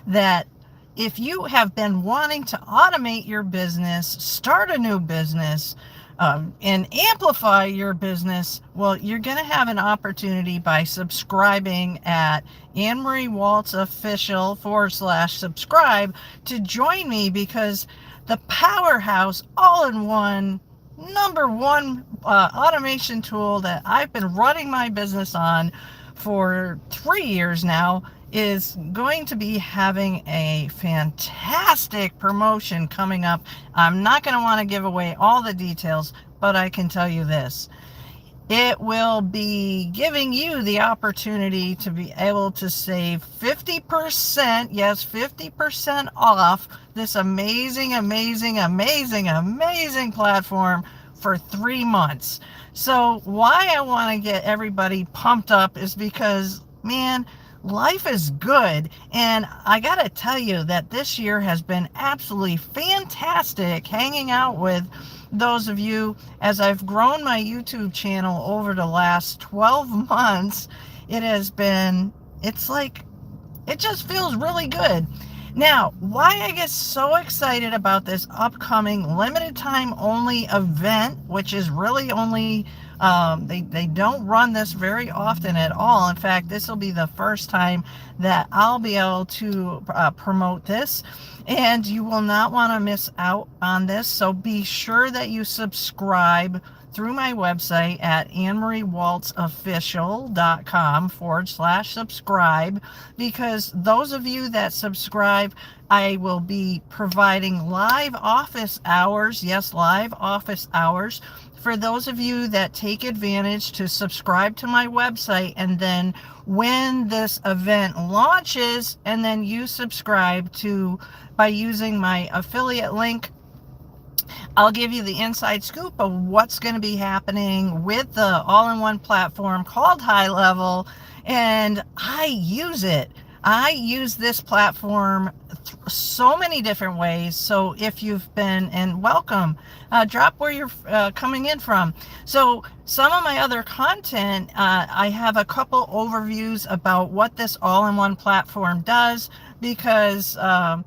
that if you have been wanting to automate your business, start a new business, and amplify your business, well, you're going to have an opportunity by subscribing at Anne Marie Walts Official / subscribe to join me, because the powerhouse all-in-one number one automation tool that I've been running my business on for 3 years now is going to be having a fantastic promotion coming up. I'm not going to want to give away all the details, but I can tell you this. It will be giving you the opportunity to be able to save 50%, yes, 50% off this amazing, amazing, amazing, amazing platform for 3 months. So why I want to get everybody pumped up is because, man, life is good. And I got to tell you that this year has been absolutely fantastic hanging out with those of you as I've grown my YouTube channel over the last 12 months. It's like, it just feels really good. Now, why I get so excited about this upcoming limited time only event, which is really only, they don't run this very often at all. In fact, this will be the first time that I'll be able to promote this, and you will not want to miss out on this. So be sure that you subscribe through my website at annemariewaltsofficial.com / subscribe, because those of you that subscribe, I will be providing live office hours. Yes, live office hours for those of you that take advantage to subscribe to my website, and then when this event launches and then you subscribe to by using my affiliate link, I'll give you the inside scoop of what's going to be happening with the all-in-one platform called HighLevel, and I use it. I use this platform so many different ways. So if you've been, and welcome, drop where you're coming in from. So some of my other content, I have a couple overviews about what this all-in-one platform does, because, hi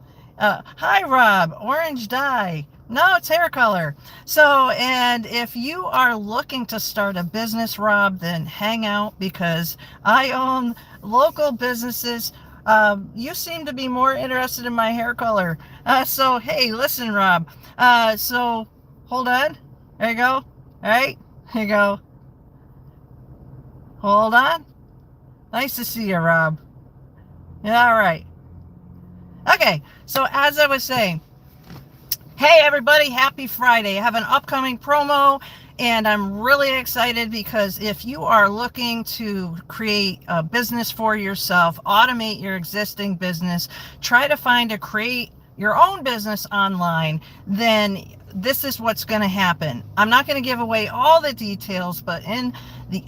Rob, orange dye. No, it's hair color. So, and if you are looking to start a business, Rob, then hang out, because I own local businesses. You seem to be more interested in my hair color. So, hey, listen, Rob. So, hold on. There you go. All right. Here you go. Hold on. Nice to see you, Rob. Yeah, all right. Okay. So, as I was saying, hey everybody, happy Friday. I have an upcoming promo, and I'm really excited because if you are looking to create a business for yourself, automate your existing business, try to create your own business online, then this is what's going to happen. I'm not going to give away all the details, but in the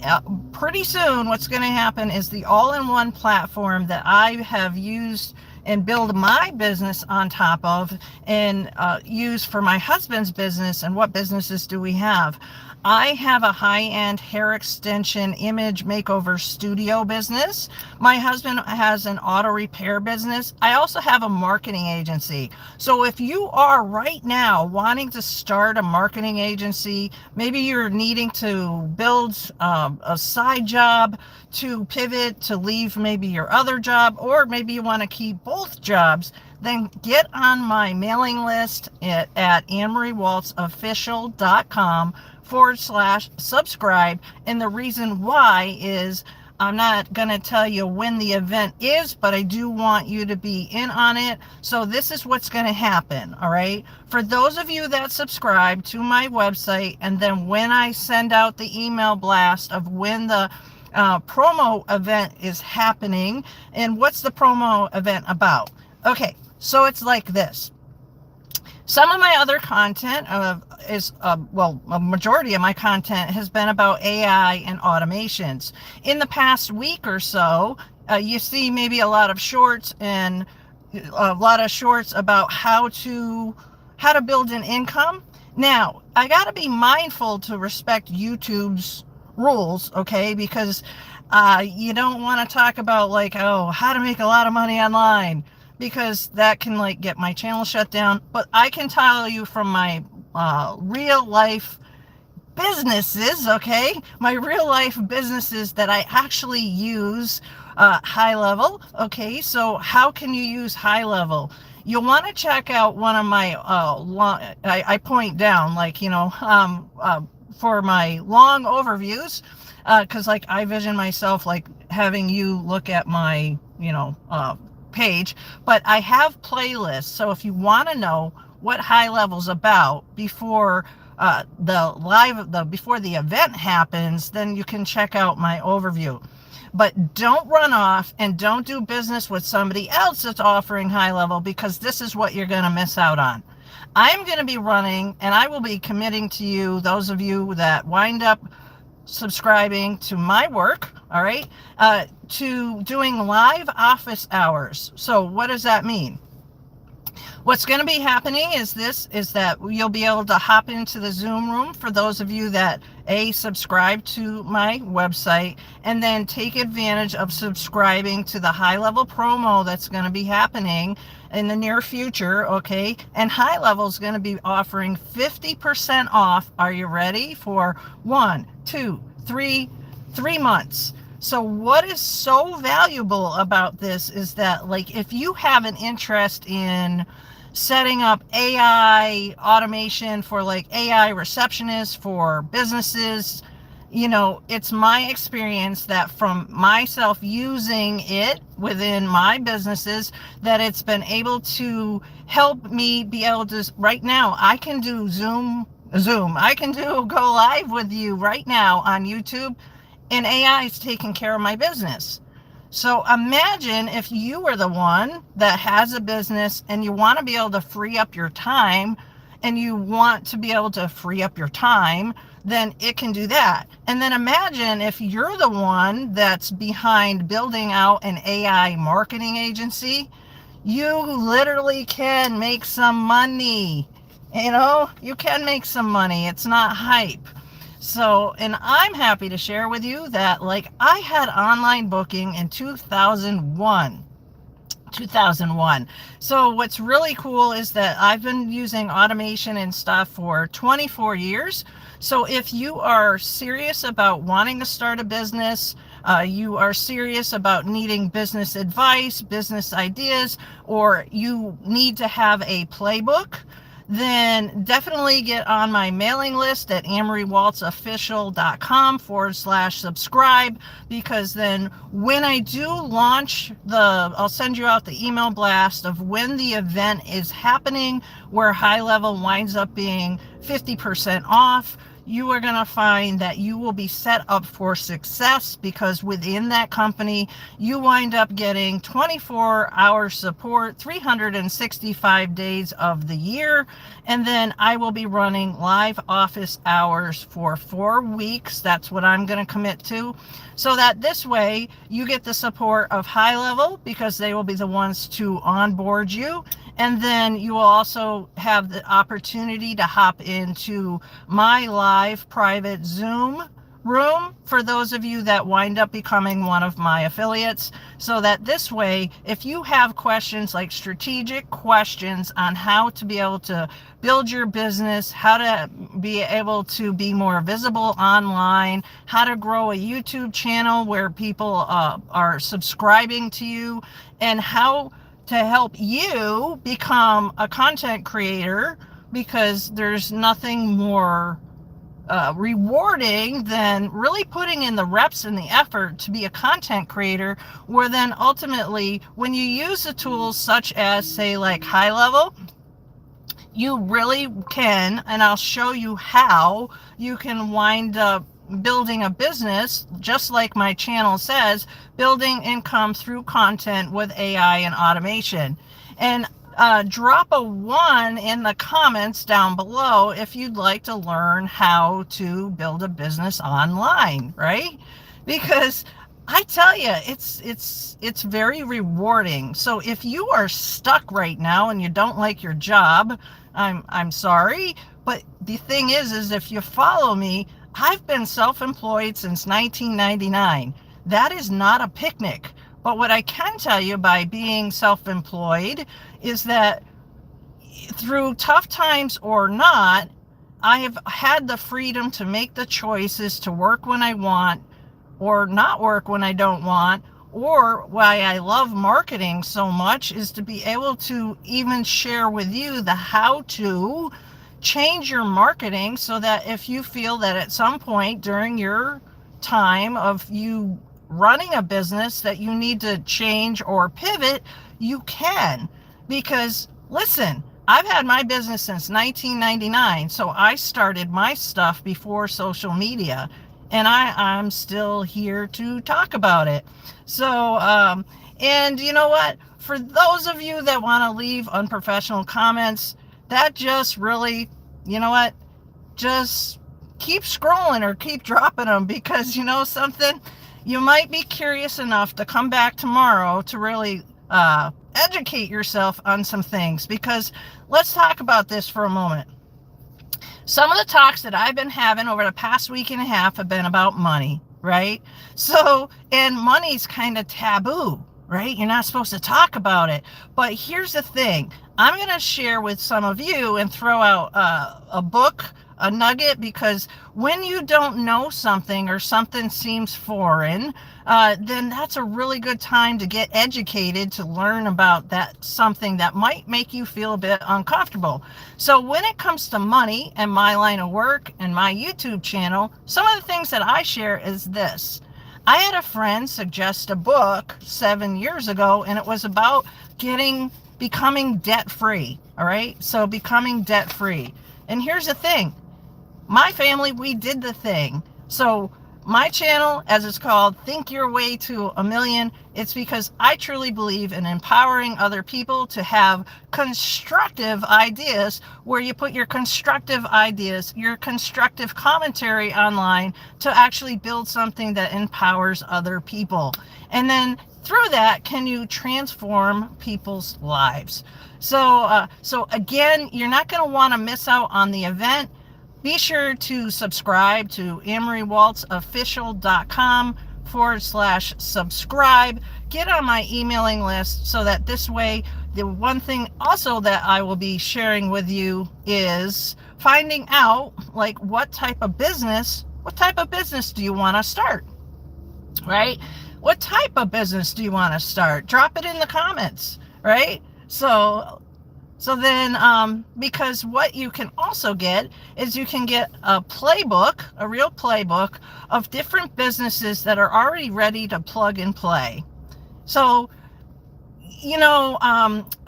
pretty soon what's going to happen is the all-in-one platform that I have used and build my business on top of, and use for my husband's business. And what businesses do we have? I have a high-end hair extension image makeover studio business. My husband has an auto repair business. I also have a marketing agency. So if you are right now wanting to start a marketing agency, maybe you're needing to build a side job to pivot, to leave maybe your other job, or maybe you want to keep both jobs, then get on my mailing list at annemariewaltsofficial.com / subscribe. And the reason why is I'm not going to tell you when the event is, but I do want you to be in on it. So this is what's going to happen. All right. For those of you that subscribe to my website, and then when I send out the email blast of when the promo event is happening, and what's the promo event about? Okay. So it's like this. Some of my other content a majority of my content has been about AI and automations. In the past week or so, you see maybe a lot of shorts about how to build an income. Now, I got to be mindful to respect YouTube's rules, okay? Because you don't want to talk about how to make a lot of money online, because that can like get my channel shut down. But I can tell you from my real life businesses, okay, my real life businesses, that I actually use HighLevel. Okay, so how can you use HighLevel? You'll want to check out one of my I point down, like, for my long overviews, because like I vision myself like having you look at my page, but I have playlists. So if you want to know what HighLevel's about before before the event happens, then you can check out my overview. But don't run off and don't do business with somebody else that's offering HighLevel, because this is what you're going to miss out on. I'm going to be running, and I will be committing to you, those of you that wind up subscribing to my work, all right, to doing live office hours. So what does that mean? What's going to be happening is that you'll be able to hop into the Zoom room for those of you that subscribe to my website, and then take advantage of subscribing to the HighLevel promo that's going to be happening in the near future, okay? And HighLevel is going to be offering 50% off. Are you ready? For 3 months. So what is so valuable about this is that, like, if you have an interest in setting up AI automation for like AI receptionists for businesses, it's my experience that from myself using it within my businesses, that it's been able to help me be able to, right now, I can do Zoom, I can do go live with you right now on YouTube, and AI is taking care of my business. So imagine if you were the one that has a business and you want to be able to free up your time, then it can do that. And then imagine if you're the one that's behind building out an AI marketing agency, you literally can make some money. You can make some money. It's not hype. So, and I'm happy to share with you that, like, I had online booking in 2001. So what's really cool is that I've been using automation and stuff for 24 years. So if you are serious about wanting to start a business, you are serious about needing business advice, business ideas, or you need to have a playbook, then definitely get on my mailing list at AnneMarieWaltzOfficial.com/subscribe, because then when I do launch I'll send you out the email blast of when the event is happening, where HighLevel winds up being 50% off. You are going to find that you will be set up for success, because within that company, you wind up getting 24-hour support, 365 days of the year. And then I will be running live office hours for 4 weeks. That's what I'm going to commit to. So that this way you get the support of HighLevel, because they will be the ones to onboard you. And then you will also have the opportunity to hop into my live private Zoom room for those of you that wind up becoming one of my affiliates. So that this way, if you have questions, like strategic questions on how to be able to build your business, how to be able to be more visible online, how to grow a YouTube channel where people are subscribing to you, and how to help you become a content creator, because there's nothing more rewarding than really putting in the reps and the effort to be a content creator, where then ultimately when you use the tools such as, say, like HighLevel, you really can, and I'll show you how you can wind up building a business, just like my channel says, building income through content with AI and automation. And drop a 1 in the comments down below if you'd like to learn how to build a business online, right? Because I tell you, it's very rewarding. So if you are stuck right now and you don't like your job, I'm sorry, but the thing is if you follow me, I've been self-employed since 1999. That is not a picnic. But what I can tell you by being self-employed is that through tough times or not, I have had the freedom to make the choices to work when I want or not work when I don't want. Or why I love marketing so much is to be able to even share with you the how to change your marketing so that if you feel that at some point during your time of you running a business that you need to change or pivot, you can. Because listen, I've had my business since 1999, so I started my stuff before social media, and I'm still here to talk about it. So, and you know what? For those of you that want to leave unprofessional comments, that just really, you know what? Just keep scrolling or keep dropping them, because you know something? You might be curious enough to come back tomorrow to really educate yourself on some things, because let's talk about this for a moment. Some of the talks that I've been having over the past week and a half have been about money, right? So, and money's kind of taboo, right? You're not supposed to talk about it. But here's the thing. I'm going to share with some of you and throw out a book, a nugget, because when you don't know something or something seems foreign, then that's a really good time to get educated, to learn about that something that might make you feel a bit uncomfortable. So when it comes to money and my line of work and my YouTube channel, some of the things that I share is this. I had a friend suggest a book 7 years ago, and it was about becoming debt-free. All right. So becoming debt-free. And here's the thing. My family, we did the thing. So my channel, as it's called, Think Your Way to a Million, it's because I truly believe in empowering other people to have constructive ideas, where you put your constructive ideas, your constructive commentary online to actually build something that empowers other people. And then through that, can you transform people's lives? So again, you're not going to want to miss out on the event. Be sure to subscribe to AmoryWaltsOfficial.com/subscribe. Get on my emailing list so that this way, the one thing also that I will be sharing with you is finding out like what type of business do you want to start, right? What type of business do you want to start? Drop it in the comments, right? So then, because what you can also get is you can get a playbook, a real playbook of different businesses that are already ready to plug and play. So, you know,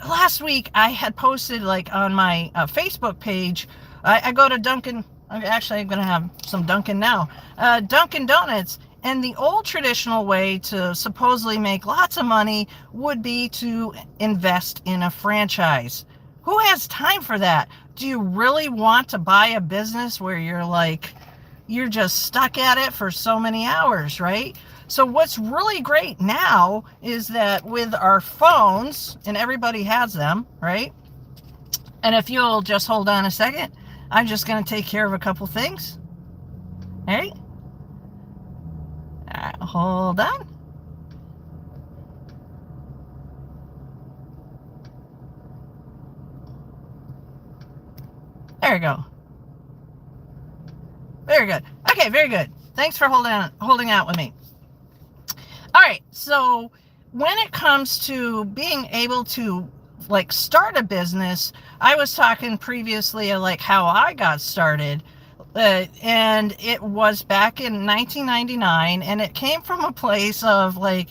last week I had posted like on my Facebook page, I go to Dunkin', actually I'm going to have some Dunkin' now, Dunkin' Donuts. And the old traditional way to supposedly make lots of money would be to invest in a franchise. Who has time for that? Do you really want to buy a business where you're just stuck at it for so many hours, right? So what's really great now is that with our phones, and everybody has them, right? And if you'll just hold on a second, I'm just going to take care of a couple things. All right? Hold on. There we go. Very good. Okay, very good. Thanks for holding out with me. All right, so when it comes to being able to like start a business, I was talking previously like how I got started. And it was back in 1999, and it came from a place of like,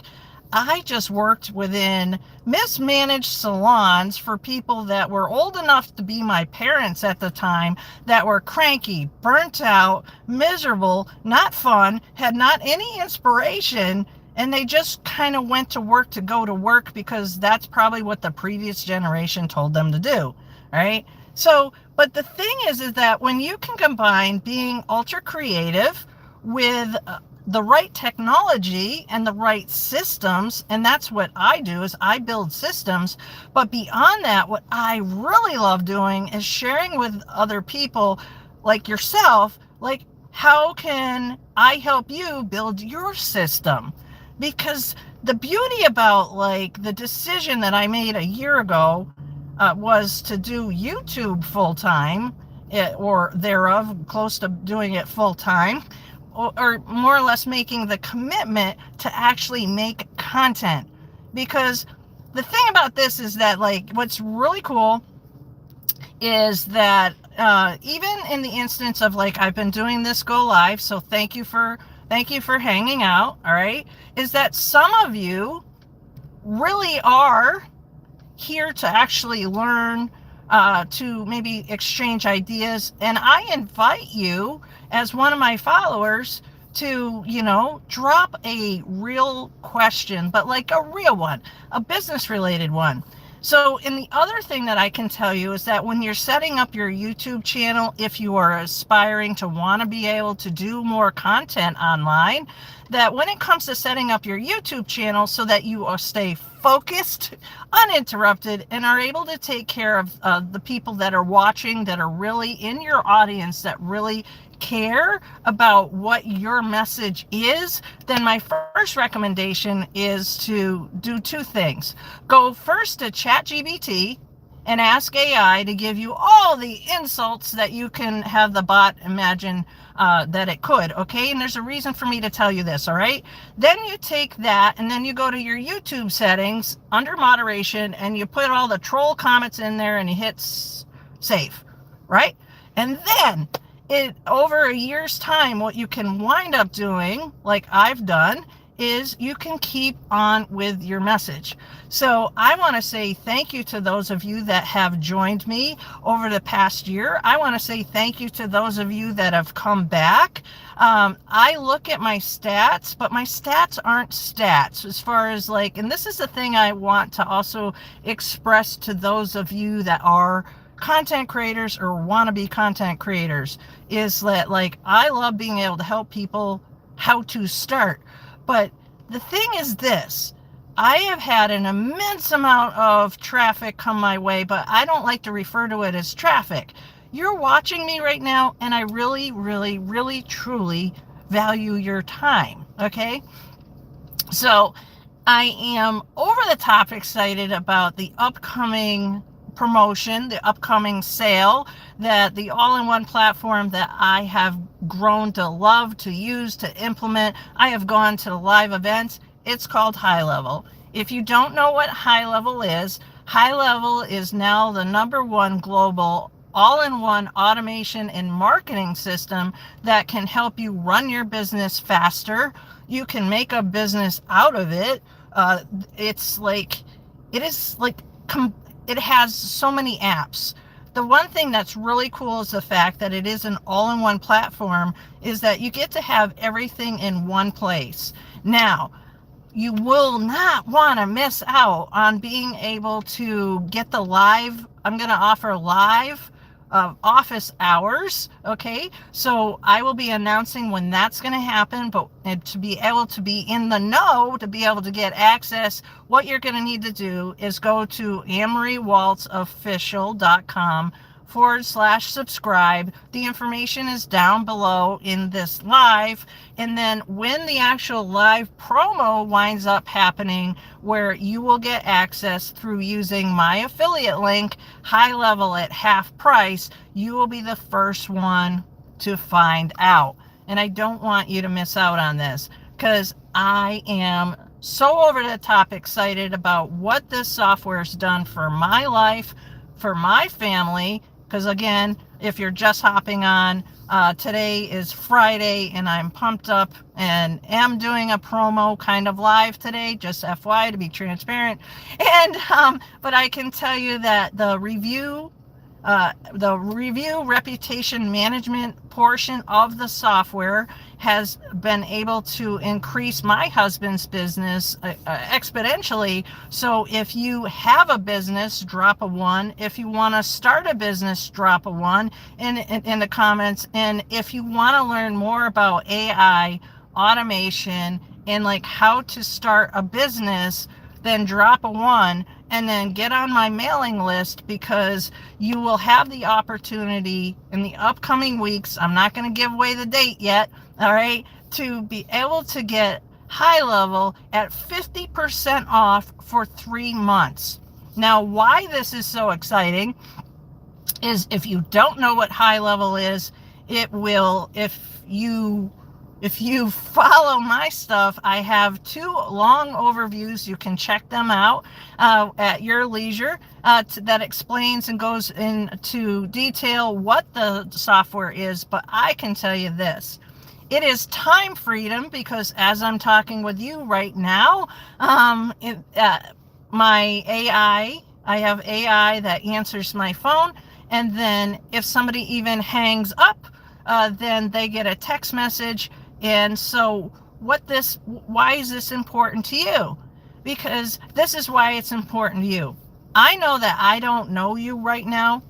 I just worked within mismanaged salons for people that were old enough to be my parents at the time, that were cranky, burnt out, miserable, not fun, had not any inspiration, and they just kind of went to work to go to work because that's probably what the previous generation told them to do, right? So, but the thing is that when you can combine being ultra creative with the right technology and the right systems, and that's what I do, is I build systems. But beyond that, what I really love doing is sharing with other people like yourself, like, how can I help you build your system? Because the beauty about like the decision that I made a year ago was to do YouTube full time, or thereof, close to doing it full time, or more or less making the commitment to actually make content. Because the thing about this is that, like, what's really cool is that even in the instance of, like, I've been doing this go live, so thank you for hanging out, all right, is that some of you really are here to actually learn, to maybe exchange ideas. And I invite you, as one of my followers, to, drop a real question, but like a real one, a business related one. So, and the other thing that I can tell you is that when you're setting up your YouTube channel, if you are aspiring to want to be able to do more content online, that when it comes to setting up your YouTube channel so that you stay focused, uninterrupted, and are able to take care of the people that are watching, that are really in your audience, that really care about what your message is, then my first recommendation is to do two things. Go first to ChatGPT and ask AI to give you all the insults that you can have the bot imagine that it could, okay? And there's a reason for me to tell you this, all right? Then you take that and then you go to your YouTube settings under moderation and you put all the troll comments in there and you hit save, right? And then over a year's time, what you can wind up doing, like I've done, is you can keep on with your message. So I want to say thank you to those of you that have joined me over the past year. I want to say thank you to those of you that have come back. I look at my stats, but my stats aren't stats as far as like, and this is the thing I want to also express to those of you that are content creators or want to be content creators, is that, like, I love being able to help people how to start. But the thing is this, I have had an immense amount of traffic come my way, but I don't like to refer to it as traffic. You're watching me right now, and I really, really, really, truly value your time, okay? So I am over the top excited about the upcoming promotion, the upcoming sale, that the all-in-one platform that I have grown to love, to use, to implement. I have gone to live events. It's called HighLevel. If you don't know what HighLevel is, HighLevel is now the #1 global all-in-one automation and marketing system that can help you run your business faster. You can make a business out of it. It has so many apps. The one thing that's really cool is the fact that it is an all-in-one platform, is that you get to have everything in one place. Now, you will not want to miss out on being able to get the live. I'm going to offer live office hours, okay? So I will be announcing when that's going to happen, but to be able to be in the know, to be able to get access, what you're going to need to do is go to AnneMarieWaltzOfficial.com/subscribe. The information is down below in this live. And then when the actual live promo winds up happening, where you will get access through using my affiliate link, HighLevel at half price, you will be the first one to find out. And I don't want you to miss out on this, because I am so over the top excited about what this software has done for my life, for my family. Because again, if you're just hopping on, today is Friday and I'm pumped up and am doing a promo kind of live today, just FYI, to be transparent. And but I can tell you that the review reputation management portion of the software has been able to increase my husband's business exponentially. So if you have a business, drop a 1. If you want to start a business, drop a 1 in the comments. And if you want to learn more about AI, automation, and like how to start a business, then drop a 1 and then get on my mailing list, because you will have the opportunity in the upcoming weeks, I'm not going to give away the date yet, all right, to be able to get HighLevel at 50% off for 3 months. Now, why this is so exciting is if you don't know what HighLevel is, it will, if you follow my stuff, I have 2 long overviews. You can check them out at your leisure that explains and goes into detail what the software is. But I can tell you this. It is time freedom because as I'm talking with you right now, my AI, I have AI that answers my phone. And then if somebody even hangs up, then they get a text message. And so why is this important to you? Because this is why it's important to you. I know that I don't know you right now.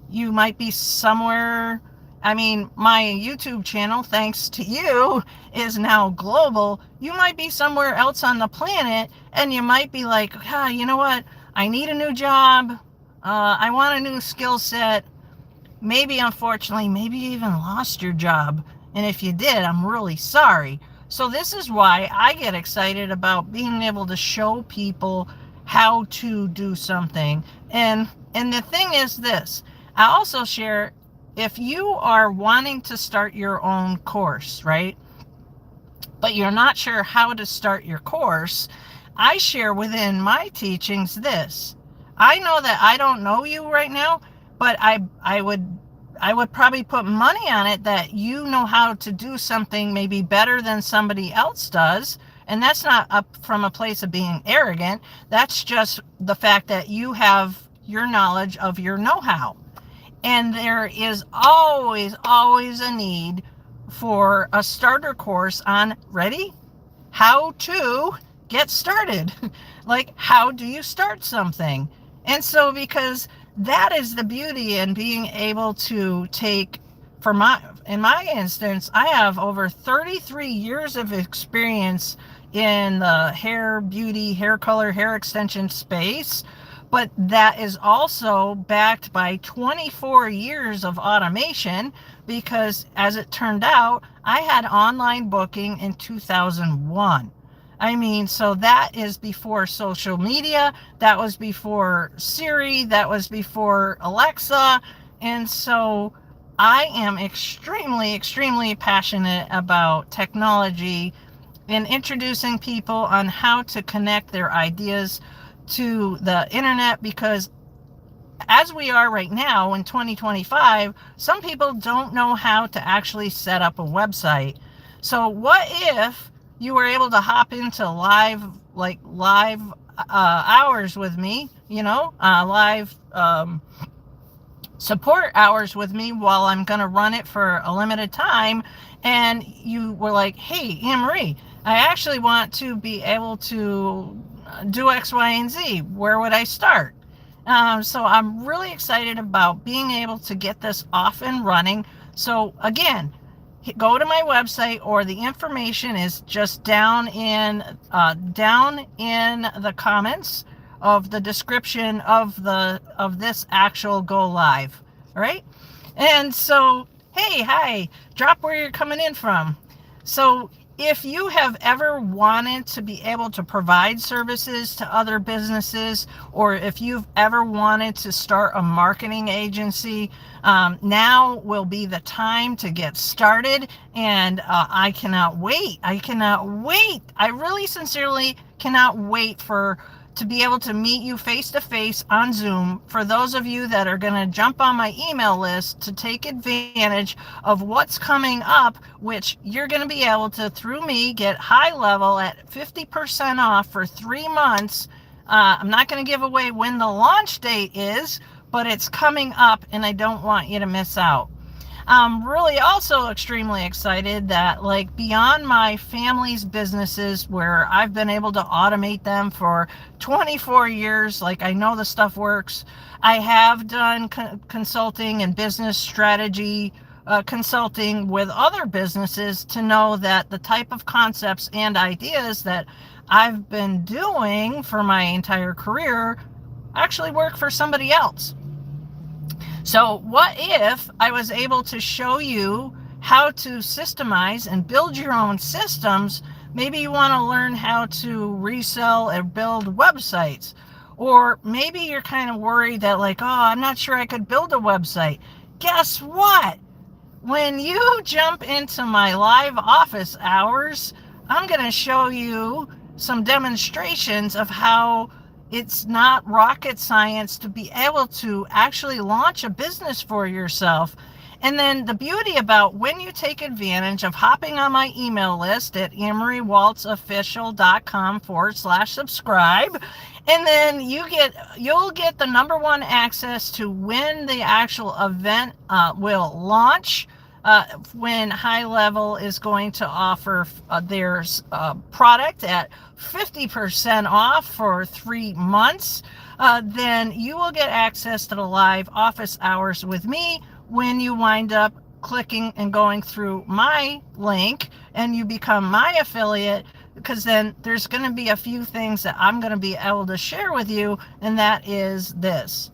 You might be somewhere. I mean, my YouTube channel, thanks to you, is now global. You might be somewhere else on the planet, and you might be like, you know what? I need a new job. I want a new skill set. Maybe, unfortunately, maybe you even lost your job. And if you did, I'm really sorry. So this is why I get excited about being able to show people how to do something. And the thing is this, I also share, if you are wanting to start your own course, right? But you're not sure how to start your course, I share within my teachings this. I know that I don't know you right now, but I would probably put money on it that you know how to do something maybe better than somebody else does. And that's not up from a place of being arrogant. That's just the fact that you have your knowledge of your know-how. And there is always a need for a starter course on, ready? How to get started. Like, how do you start something? And so, because that is the beauty in being able to take, in my instance, I have over 33 years of experience in the hair, beauty, hair color, hair extension space. But that is also backed by 24 years of automation because, as it turned out, I had online booking in 2001. I mean, so that is before social media, that was before Siri, that was before Alexa. And so I am extremely passionate about technology and introducing people on how to connect their ideas to the internet, because as we are right now in 2025, some people don't know how to actually set up a website. So what if you were able to hop into live hours with me, live support hours with me while I'm going to run it for a limited time, and you were like, hey, Anne-Marie, I actually want to be able to do X, Y, and Z. Where would I start? So I'm really excited about being able to get this off and running. So again, go to my website, or the information is just down in the comments of the description of this actual go live. All right. And so, hey, hi, drop where you're coming in from. So if you have ever wanted to be able to provide services to other businesses, or if you've ever wanted to start a marketing agency, now will be the time to get started. And I cannot wait. I really sincerely cannot wait to be able to meet you face to face on Zoom. For those of you that are going to jump on my email list to take advantage of what's coming up, which you're going to be able to, through me, get HighLevel at 50% off for 3 months. I'm not going to give away when the launch date is, but it's coming up and I don't want you to miss out. I'm really also extremely excited that, like, beyond my family's businesses where I've been able to automate them for 24 years, like, I know the stuff works. I have done consulting and business strategy consulting with other businesses to know that the type of concepts and ideas that I've been doing for my entire career actually work for somebody else. So what if I was able to show you how to systemize and build your own systems Maybe you want to learn how to resell and build websites. Or maybe you're kind of worried that like, oh, I'm not sure I could build a website. Guess what? When you jump into my live office hours, I'm going to show you some demonstrations of how it's not rocket science to be able to actually launch a business for yourself. And then the beauty about when you take advantage of hopping on my email list at AnneMarieWaltzOfficial.com/subscribe, and then you'll get the #1 access to when the actual event will launch. When HighLevel is going to offer their product at 50% off for 3 months, then you will get access to the live office hours with me when you wind up clicking and going through my link and you become my affiliate, because then there's going to be a few things that I'm going to be able to share with you, and that is this.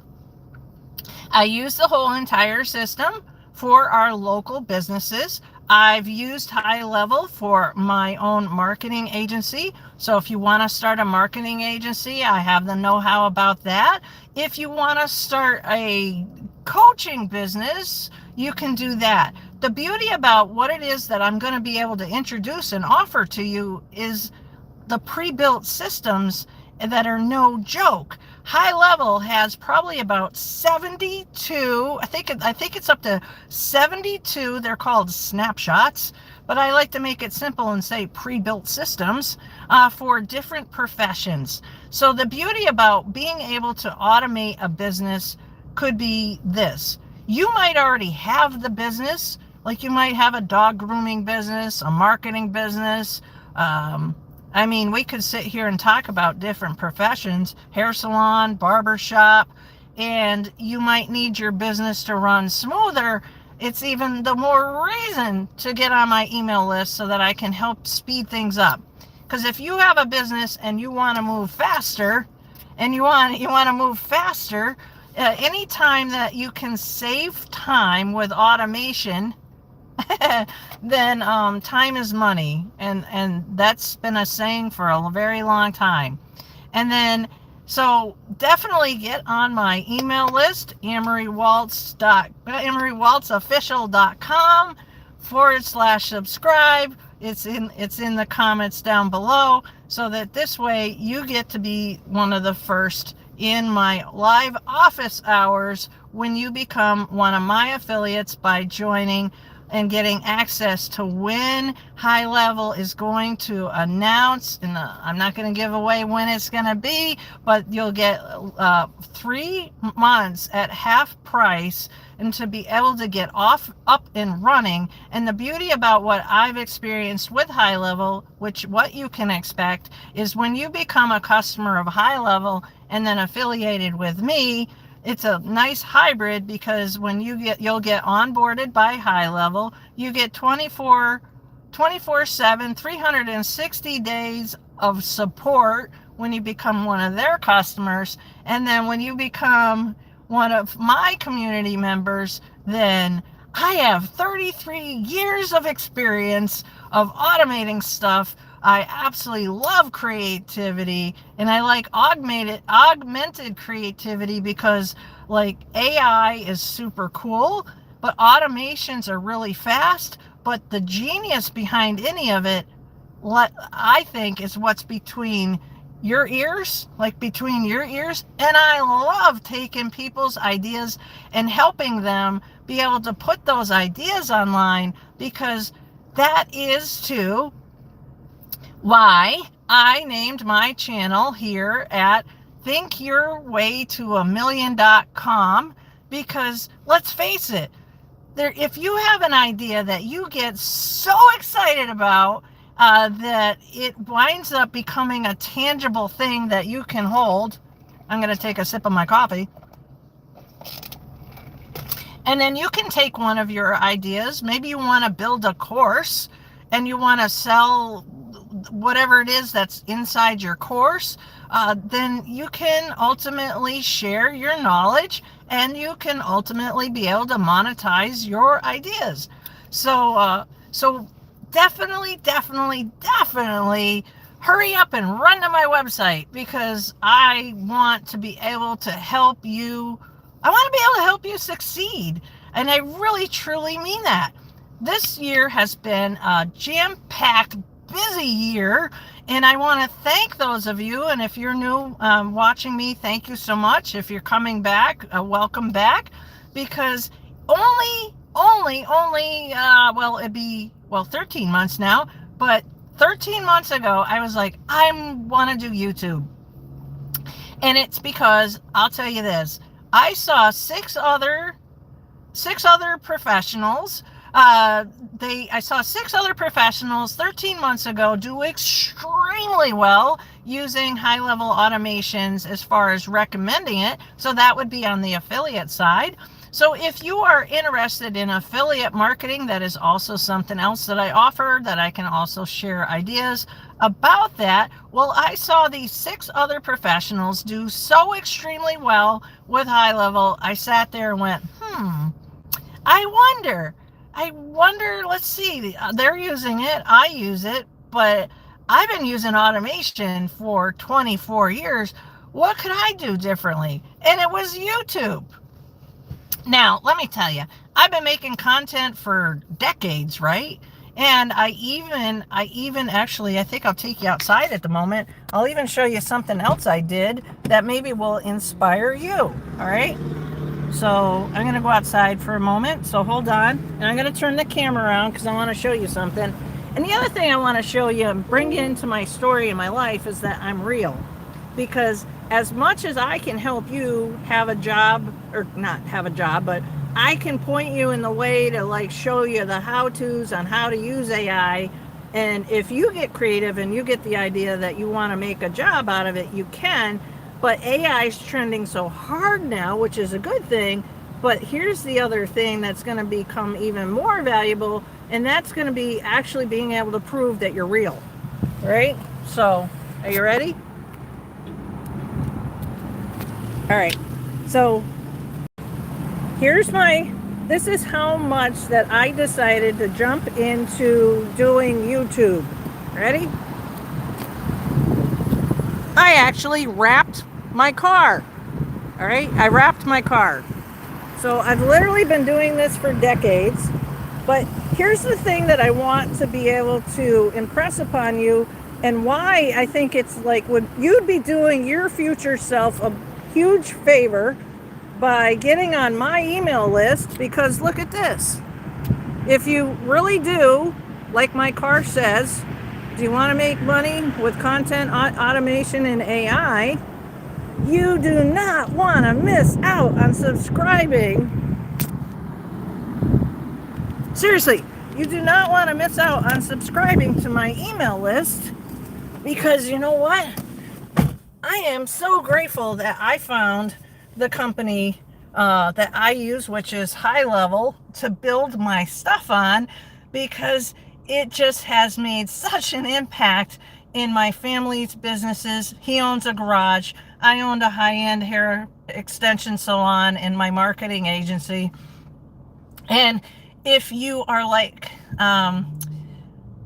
I use the whole entire system for our local businesses. I've used HighLevel for my own marketing agency. So if you want to start a marketing agency, I have the know-how about that. If you want to start a coaching business, you can do that. The beauty about what it is that I'm going to be able to introduce and offer to you is the pre-built systems that are no joke. HighLevel has probably about 72, I think it's up to 72, they're called snapshots, but I like to make it simple and say pre-built systems for different professions. So the beauty about being able to automate a business could be this. You might already have the business, like you might have a dog grooming business, a marketing business, I mean, we could sit here and talk about different professions, hair salon, barber shop, and you might need your business to run smoother. It's even the more reason to get on my email list so that I can help speed things up. Because if you have a business and you want to move faster, anytime that you can save time with automation, then time is money, and that's been a saying for a very long time. And then so definitely get on my email list, AnneMarieWaltz.com/subscribe. It's in the comments down below, so that this way you get to be one of the first in my live office hours when you become one of my affiliates by joining and getting access to when HighLevel is going to announce, and I'm not going to give away when it's going to be, but you'll get 3 months at half price, and to be able to get up and running. And the beauty about what I've experienced with HighLevel, which what you can expect, is when you become a customer of HighLevel and then affiliated with me, it's a nice hybrid, because when you'll get onboarded by HighLevel, you get 24/7, 360 days of support when you become one of their customers. And then when you become one of my community members, then I have 33 years of experience of automating stuff. I absolutely love creativity, and I like augmented creativity, because like AI is super cool, but automations are really fast. But the genius behind any of it, what I think, is what's between your ears, and I love taking people's ideas and helping them be able to put those ideas online, because that is too why I named my channel here at thinkyourwaytoamillion.com, because let's face it, if you have an idea that you get so excited about that it winds up becoming a tangible thing that you can hold. I'm going to take a sip of my coffee. And then you can take one of your ideas. Maybe you want to build a course and you want to sell whatever it is that's inside your course. Then you can ultimately share your knowledge, and you can ultimately be able to monetize your ideas. So definitely hurry up and run to my website, because I want to be able to help you. I want to be able to help you succeed. And I really, truly mean that. This year has been a jam-packed, busy year, and I want to thank those of you. And if you're new watching me, thank you so much. If you're coming back, welcome back, because well, it'd be, 13 months now, but 13 months ago, I was like, I want to do YouTube. And it's because, I'll tell you this, I saw six other professionals. I saw six other professionals 13 months ago do extremely well using HighLevel automations as far as recommending it. So that would be on the affiliate side. So if you are interested in affiliate marketing, that is also something else that I offer, that I can also share ideas about that. Well, I saw these six other professionals do so extremely well with HighLevel. I sat there and went, I wonder, let's see, they're using it, I use it, but I've been using automation for 24 years. What could I do differently? And it was YouTube. Now, let me tell you, I've been making content for decades, right? And I even actually, I think I'll take you outside at the moment. I'll even show you something else I did that maybe will inspire you, all right? So I'm going to go outside for a moment, so hold on. And I'm going to turn the camera around because I want to show you something. And the other thing I want to show you and bring into my story in my life is that I'm real. Because as much as I can help you have a job, or not have a job, but I can point you in the way to like show you the how-tos on how to use AI. And if you get creative and you get the idea that you want to make a job out of it, you can. But AI is trending so hard now, which is a good thing. But here's the other thing that's going to become even more valuable, and that's going to be actually being able to prove that you're real, right? So, are you ready? All right. So, this is how much that I decided to jump into doing YouTube. Ready? I actually wrapped my car. All right, I wrapped my car. So I've literally been doing this for decades. But here's the thing that I want to be able to impress upon you, and why I think it's like you'd be doing your future self a huge favor by getting on my email list. Because look at this. If you really do, like my car says, do you want to make money with content automation and AI? You do not want to miss out on subscribing. Seriously, you do not want to miss out on subscribing to my email list, because you know what? I am so grateful that I found the company that I use, which is HighLevel, to build my stuff on, because it just has made such an impact in my family's businesses. He owns a garage. I owned a high-end hair extension salon in my marketing agency. And if you are like,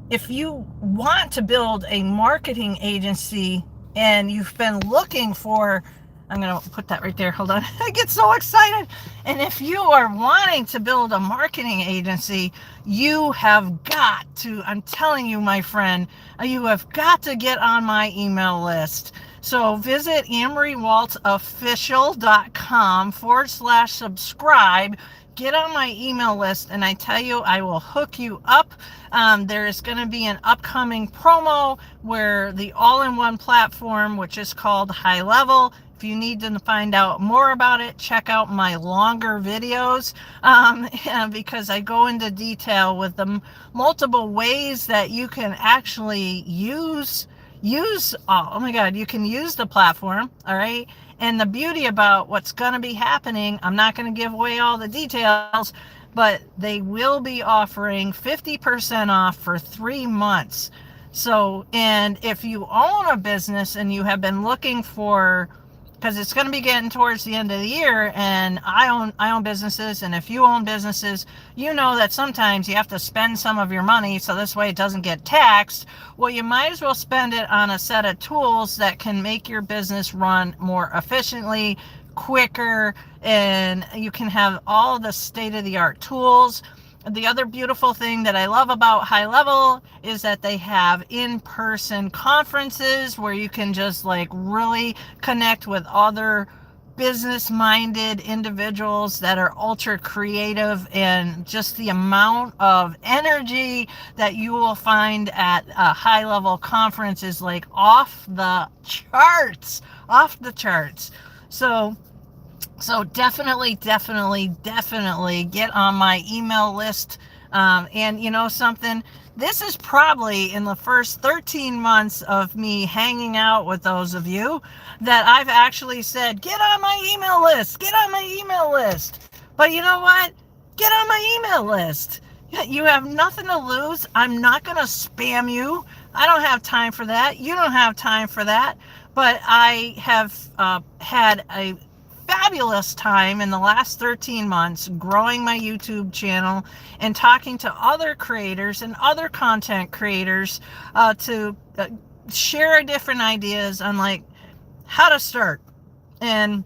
if you want to build a marketing agency and you've been looking for, I'm going to put that right there. Hold on. I get so excited. And if you are wanting to build a marketing agency, you have got to, I'm telling you, my friend, you have got to get on my email list. So visit AnneMarieWaltofficial.com/subscribe. Get on my email list, and I tell you, I will hook you up. There is going to be an upcoming promo where the all-in-one platform, which is called HighLevel. If you need to find out more about it, check out my longer videos, because I go into detail with the multiple ways that you can actually use, oh my God, you can use the platform, all right? And the beauty about what's going to be happening, I'm not going to give away all the details, but they will be offering 50% off for 3 months. So, and if you own a business and you have been looking for because it's going to be getting towards the end of the year, and I own businesses, and if you own businesses, you know that sometimes you have to spend some of your money so this way it doesn't get taxed. Well, you might as well spend it on a set of tools that can make your business run more efficiently, quicker, and you can have all the state-of-the-art tools. The other beautiful thing that I love about HighLevel is that they have in-person conferences where you can just like really connect with other business-minded individuals that are ultra creative, and just the amount of energy that you will find at a HighLevel conference is like off the charts, off the charts. So definitely get on my email list. And you know something? This is probably in the first 13 months of me hanging out with those of you that I've actually said, get on my email list, get on my email list. But you know what? Get on my email list. You have nothing to lose. I'm not going to spam you. I don't have time for that. You don't have time for that. But I have had a fabulous time in the last 13 months growing my YouTube channel and talking to other creators and other content creators to share different ideas on like how to start. And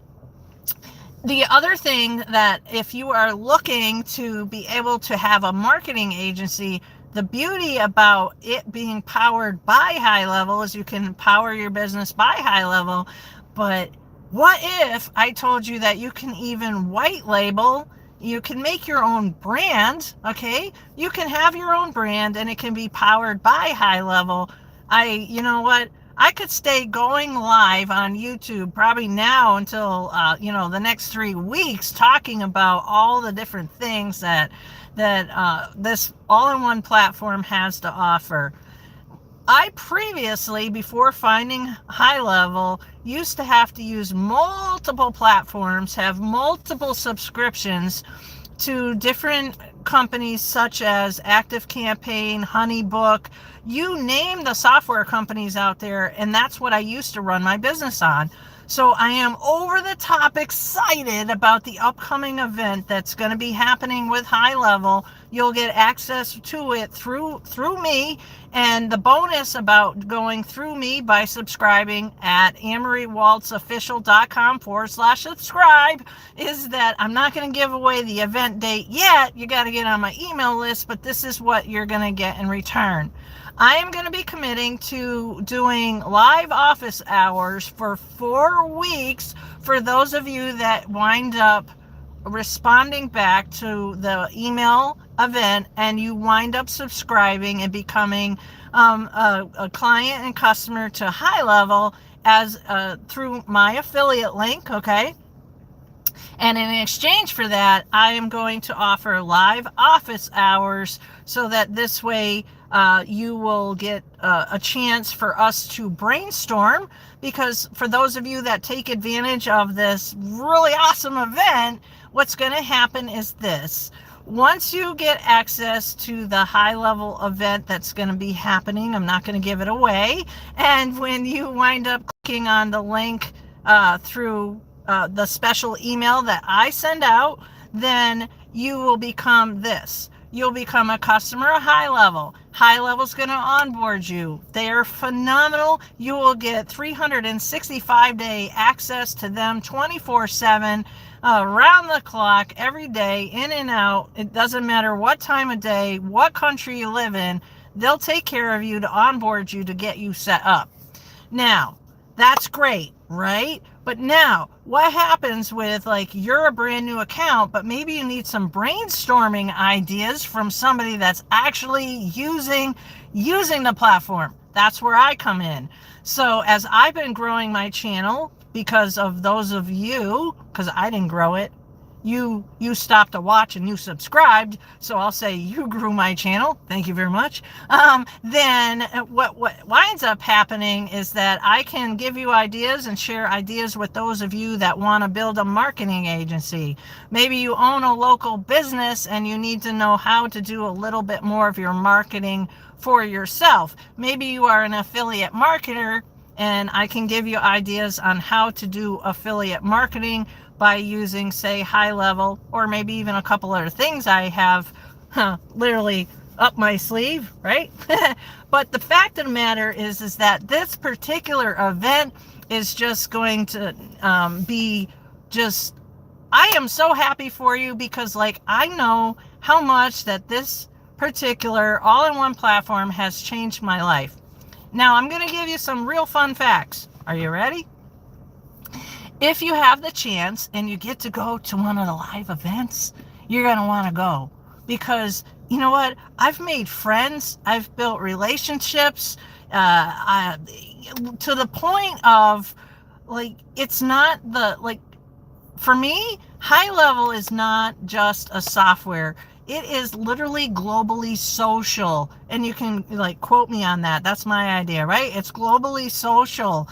the other thing that if you are looking to be able to have a marketing agency, the beauty about it being powered by HighLevel is you can power your business by HighLevel. But what if I told you that you can even white label, you can make your own brand, okay? You can have your own brand and it can be powered by HighLevel. You know what? I could stay going live on YouTube probably now until, the next 3 weeks talking about all the different things that this all-in-one platform has to offer. I previously, before finding HighLevel, used to have to use multiple platforms, have multiple subscriptions to different companies such as ActiveCampaign, HoneyBook, you name the software companies out there, and that's what I used to run my business on. So I am over the top excited about the upcoming event that's going to be happening with HighLevel. You'll get access to it through me, and the bonus about going through me by subscribing at AnneMarieWaltzOfficial.com/subscribe is that I'm not going to give away the event date yet. You got to get on my email list, but this is what you're going to get in return. I am going to be committing to doing live office hours for 4 weeks for those of you that wind up responding back to the email event and you wind up subscribing and becoming a client and customer to HighLevel as through my affiliate link, okay? And in exchange for that, I am going to offer live office hours so that this way you will get a chance for us to brainstorm. Because for those of you that take advantage of this really awesome event, what's going to happen is this. Once you get access to the HighLevel event that's going to be happening, I'm not going to give it away. And when you wind up clicking on the link through the special email that I send out, then you will become this. You'll become a customer of HighLevel. HighLevel's going to onboard you. They are phenomenal. You will get 365-day access to them 24/7, around the clock, every day, in and out. It doesn't matter what time of day, what country you live in. They'll take care of you to onboard you to get you set up. Now, that's great, right? But now, what happens with like you're a brand new account, but maybe you need some brainstorming ideas from somebody that's actually using the platform? That's where I come in. So as I've been growing my channel, because of those of you, because I didn't grow it, you stopped to watch and you subscribed, so I'll say you grew my channel, thank you very much. Then what winds up happening is that I can give you ideas and share ideas with those of you that want to build a marketing agency. Maybe you own a local business and you need to know how to do a little bit more of your marketing for yourself. Maybe you are an affiliate marketer and I can give you ideas on how to do affiliate marketing by using, say, HighLevel, or maybe even a couple other things I have literally up my sleeve, right? But the fact of the matter is that this particular event is just going to be just, I am so happy for you, because like I know how much that this particular all-in-one platform has changed my life. Now I'm going to give you some real fun facts. Are you ready? If you have the chance and you get to go to one of the live events, you're going to want to go, because you know what? I've made friends. I've built relationships to the point of like, it's not the, like, for me, HighLevel is not just a software. It is literally globally social. And you can like quote me on that. That's my idea, right? It's globally social.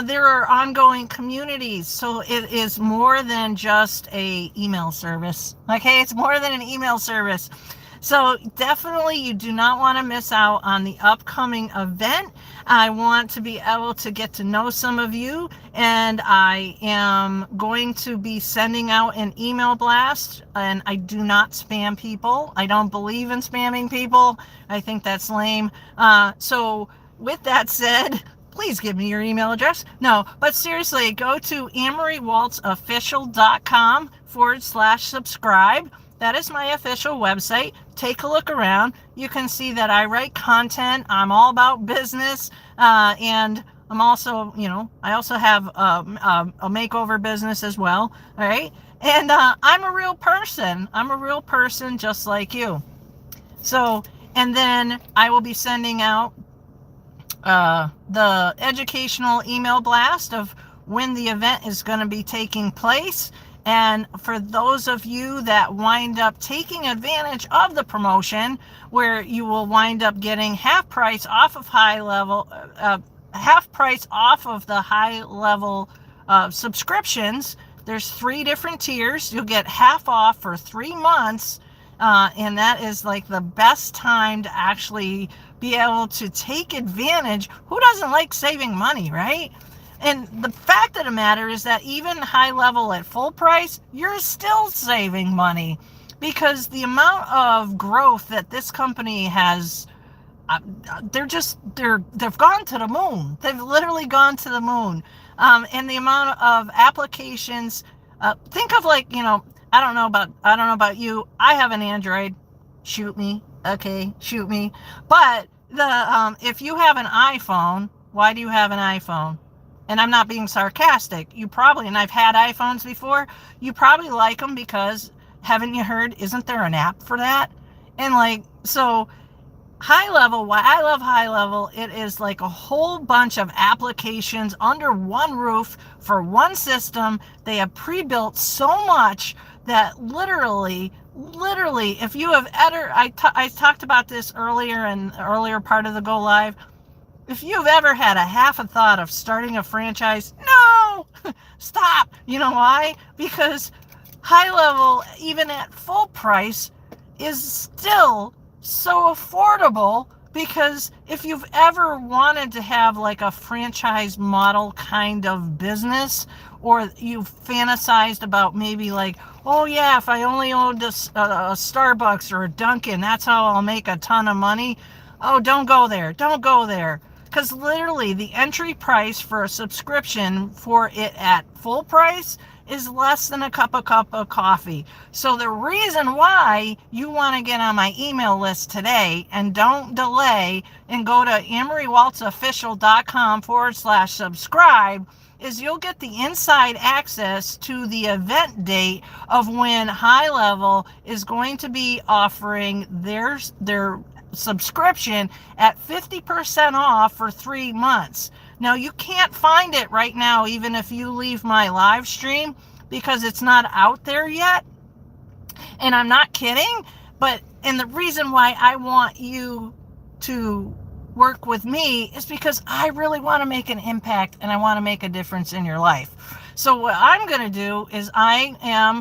There are ongoing communities. So it is more than just a email service. Okay, it's more than an email service. So definitely you do not want to miss out on the upcoming event. I want to be able to get to know some of you, and I am going to be sending out an email blast, and I do not spam people. I don't believe in spamming people. I think that's lame. So with that said, please give me your email address. No, but seriously, go to AnneMarieWaltzOfficial.com/subscribe. That is my official website. Take a look around. You can see that I write content. I'm all about business. And I'm also, I also have a makeover business as well. All right. And I'm a real person. I'm a real person just like you. So, and then I will be sending out the educational email blast of when the event is going to be taking place. And for those of you that wind up taking advantage of the promotion, where you will wind up getting half price off of half price off of the HighLevel subscriptions. There's 3 different tiers. You'll get half off for 3 months. And that is like the best time to actually be able to take advantage. Who doesn't like saving money, right? And the fact of the matter is that even HighLevel at full price, you're still saving money, because the amount of growth that this company has, they've gone to the moon. They've literally gone to the moon. And the amount of applications, think of like, I don't know about you. I have an Android. Shoot me. Okay, shoot me. But if you have an iPhone, why do you have an iPhone? And I'm not being sarcastic. You probably, and I've had iPhones before, you probably like them because, haven't you heard, isn't there an app for that? And like, so HighLevel, why I love HighLevel, it is like a whole bunch of applications under one roof for one system. They have pre-built so much that literally, if you have ever, I talked about this earlier in the earlier part of the Go Live. If you've ever had a half a thought of starting a franchise, no, stop. You know why? Because HighLevel, even at full price, is still so affordable. Because if you've ever wanted to have like a franchise model kind of business, or you've fantasized about maybe like, oh yeah, if I only owned a Starbucks or a Dunkin', that's how I'll make a ton of money. Oh, don't go there. Don't go there. Because literally the entry price for a subscription for it at full price is less than a cup of coffee. So the reason why you want to get on my email list today, and don't delay and go to AnneMarieWaltzOfficial.com/subscribe, is you'll get the inside access to the event date of when HighLevel is going to be offering their subscription at 50% off for 3 months. Now you can't find it right now, even if you leave my live stream, because it's not out there yet. And I'm not kidding, and the reason why I want you to work with me is because I really want to make an impact, and I want to make a difference in your life. So what I'm going to do is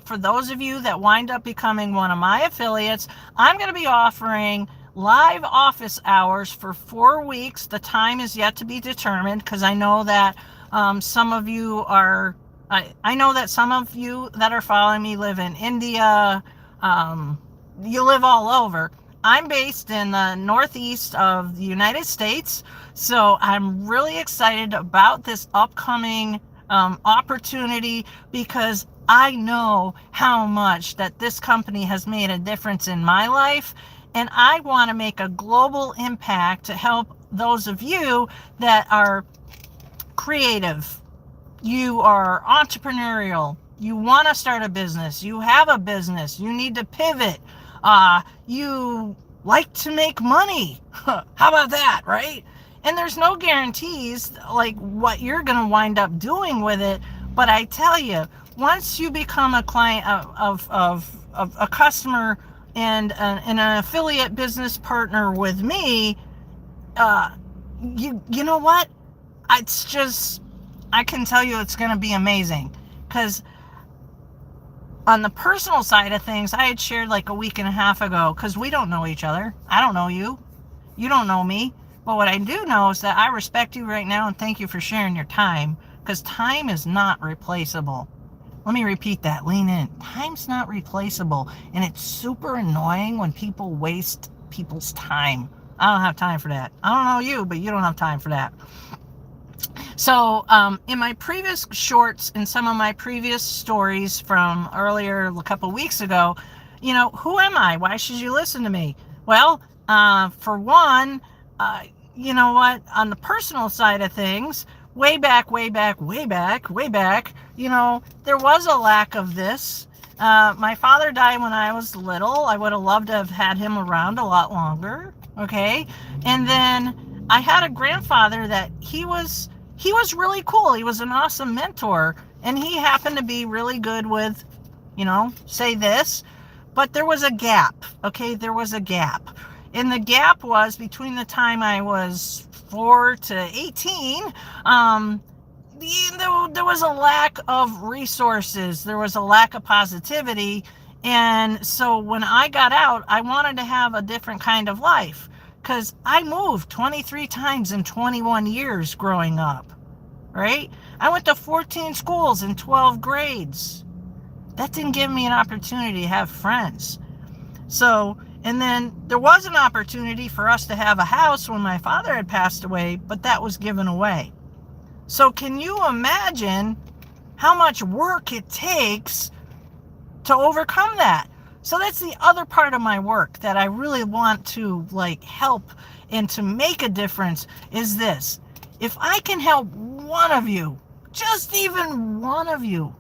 for those of you that wind up becoming one of my affiliates, I'm going to be offering live office hours for 4 weeks. The time is yet to be determined because I know that some of you are, I know that some of you that are following me live in India. You live all over. I'm based in the northeast of the United States, so I'm really excited about this upcoming opportunity because I know how much that this company has made a difference in my life, and I want to make a global impact to help those of you that are creative, you are entrepreneurial, you want to start a business, you have a business, you need to pivot, you like to make money. How about that, right? And there's no guarantees like what you're going to wind up doing with it, but I tell you, once you become a client of a customer and an affiliate business partner with me, you know what? It's just, I can tell you it's going to be amazing. Because on the personal side of things, I had shared like a week and a half ago, because we don't know each other. I don't know you. You don't know me. But what I do know is that I respect you right now and thank you for sharing your time, because time is not replaceable. Let me repeat that. Lean in. Time's not replaceable. And it's super annoying when people waste people's time. I don't have time for that. I don't know you, but you don't have time for that. So in my previous shorts and some of my previous stories from earlier, a couple weeks ago, you know, who am I? Why should you listen to me? Well, for one, you know what, on the personal side of things, way back, you know, there was a lack of this. My father died when I was little. I would have loved to have had him around a lot longer. Okay. And then I had a grandfather that he was really cool. He was an awesome mentor, and he happened to be really good with, you know, say this, but there was a gap. Okay. There was a gap. And the gap was between the time I was 4 to 18. There was a lack of resources. There was a lack of positivity. And so when I got out, I wanted to have a different kind of life, because I moved 23 times in 21 years growing up, right? I went to 14 schools in 12 grades. That didn't give me an opportunity to have friends. So, and then there was an opportunity for us to have a house when my father had passed away, but that was given away. So can you imagine how much work it takes to overcome that? So that's the other part of my work that I really want to like help and to make a difference is this. If I can help one of you, just even one of you,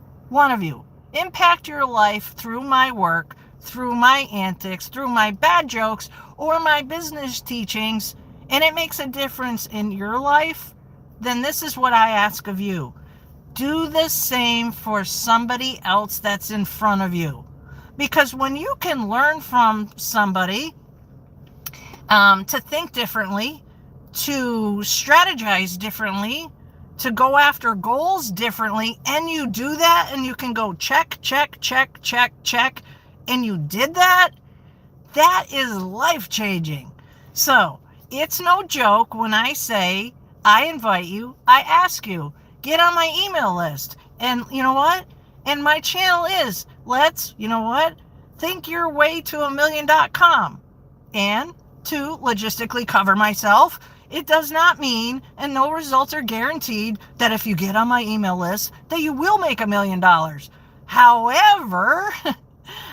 impact your life through my work, through my antics, through my bad jokes, or my business teachings, and it makes a difference in your life, then this is what I ask of you. Do the same for somebody else that's in front of you. Because when you can learn from somebody to think differently, to strategize differently, to go after goals differently, and you do that and you can go check, and you did that, that is life-changing. So it's no joke when I say I invite you, I ask you, get on my email list. And you know what? And my channel is let's, you know what? Think your way to $1,000,000.com. And to logistically cover myself, it does not mean, and no results are guaranteed, that if you get on my email list, that you will make $1,000,000. However,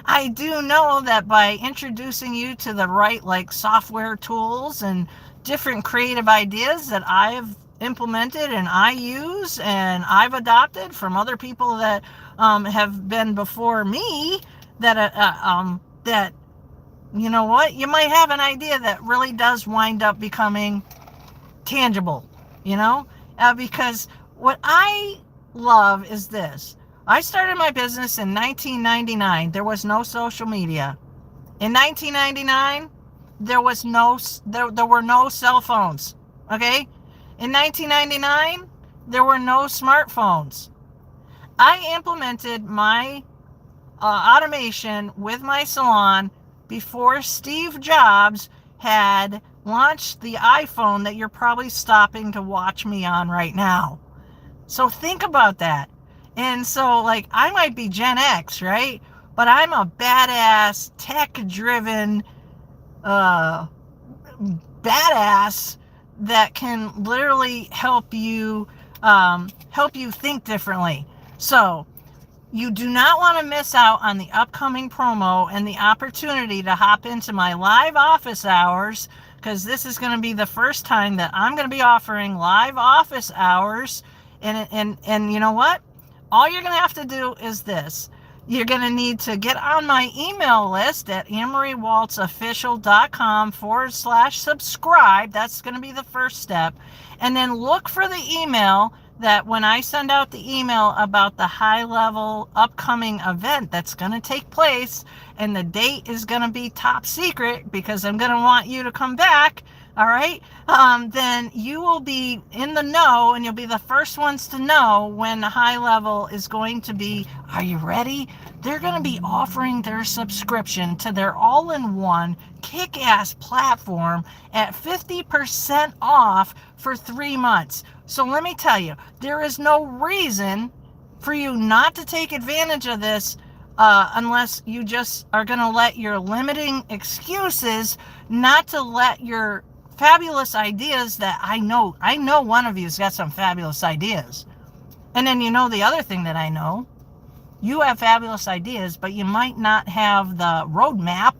I do know that by introducing you to the right like software tools and different creative ideas that I have implemented and I use and I've adopted from other people that have been before me, that you know what, you might have an idea that really does wind up becoming tangible, you know, because what I love is this. I started my business in 1999. There was no social media. In 1999, there were no cell phones. Okay? In 1999, there were no smartphones. I implemented my automation with my salon before Steve Jobs had launched the iPhone that you're probably stopping to watch me on right now. So think about that. And so, like, I might be Gen X, right? But I'm a badass, tech-driven, badass that can literally help you think differently. So you do not want to miss out on the upcoming promo and the opportunity to hop into my live office hours, because this is going to be the first time that I'm going to be offering live office hours. And you know what? All you're going to have to do is this. You're going to need to get on my email list at AnneMarieWaltzOfficial.com/subscribe. That's going to be the first step. And then look for the email that when I send out the email about the HighLevel upcoming event that's going to take place, and the date is going to be top secret because I'm going to want you to come back, all right, then you will be in the know, and you'll be the first ones to know when the HighLevel is going to be. Are you ready? They're going to be offering their subscription to their all-in-one kick-ass platform at 50% off for 3 months. So let me tell you, there is no reason for you not to take advantage of this unless you just are going to let your limiting excuses, not to let your fabulous ideas that I know one of you's got some fabulous ideas. And then the other thing that I know, you have fabulous ideas, but you might not have the roadmap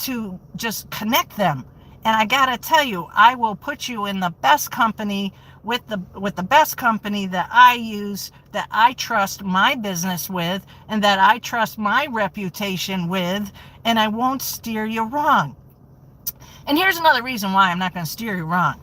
to just connect them. And I gotta tell you, I will put you in the best company with the best company that I use, that I trust my business with, and that I trust my reputation with, and I won't steer you wrong. And here's another reason why I'm not going to steer you wrong.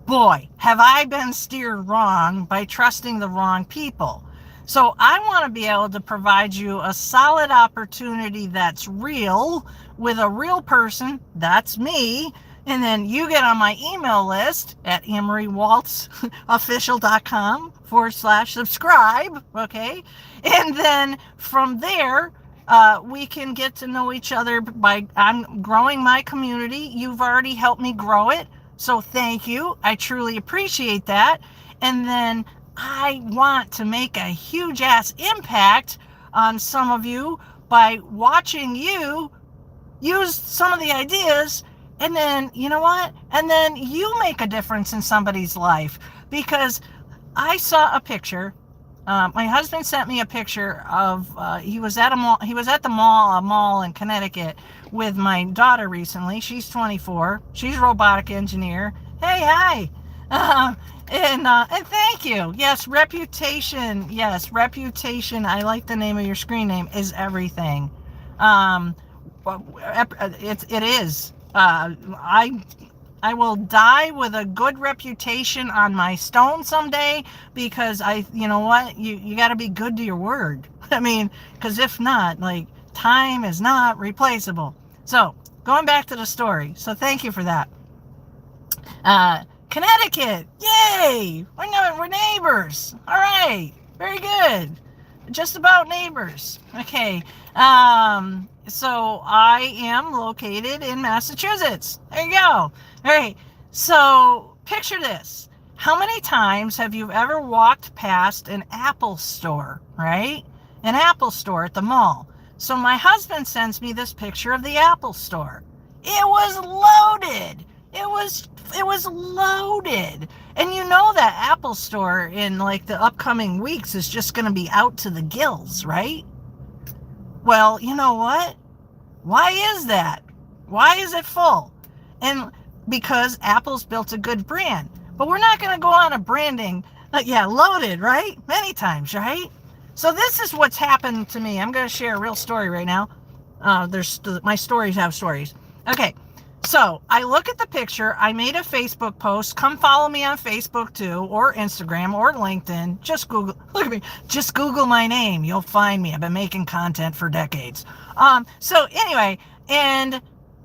Boy, have I been steered wrong by trusting the wrong people. So I want to be able to provide you a solid opportunity that's real, with a real person, that's me, and then you get on my email list at AnneMarieWaltzOfficial.com/subscribe, okay? And then from there, we can get to know each other I'm growing my community. You've already helped me grow it, so thank you. I truly appreciate that. And then I want to make a huge ass impact on some of you by watching you use some of the ideas, and then, you know what? And then you make a difference in somebody's life. Because I saw a picture. My husband sent me a picture of he was at the mall in Connecticut with my daughter recently. She's 24. She's a robotic engineer. Hey, hi. And thank you. Yes, reputation. Yes, reputation. I like the name of your screen name. Is everything. It is. I will die with a good reputation on my stone someday, because you know what? You got to be good to your word. I mean, because if not, like, time is not replaceable. So going back to the story. So thank you for that. Connecticut. Yay. We're neighbors. All right. Very good. Just about neighbors. Okay. So I am located in Massachusetts. There you go. All right. So picture this. How many times have you ever walked past an Apple store, right? An Apple store at the mall. So my husband sends me this picture of the Apple store. It was loaded. It was loaded. And you know that Apple store in like the upcoming weeks is just going to be out to the gills, right? Well, you know what? Why is that? Why is it full? And because Apple's built a good brand. But we're not going to go on a branding, loaded, right? Many times, right? So this is what's happened to me. I'm going to share a real story right now. My stories have stories. Okay, so I look at the picture. I made a Facebook post. Come follow me on Facebook too, or Instagram, or LinkedIn. Just Google. Look at me. Just Google my name. You'll find me. I've been making content for decades. So anyway, and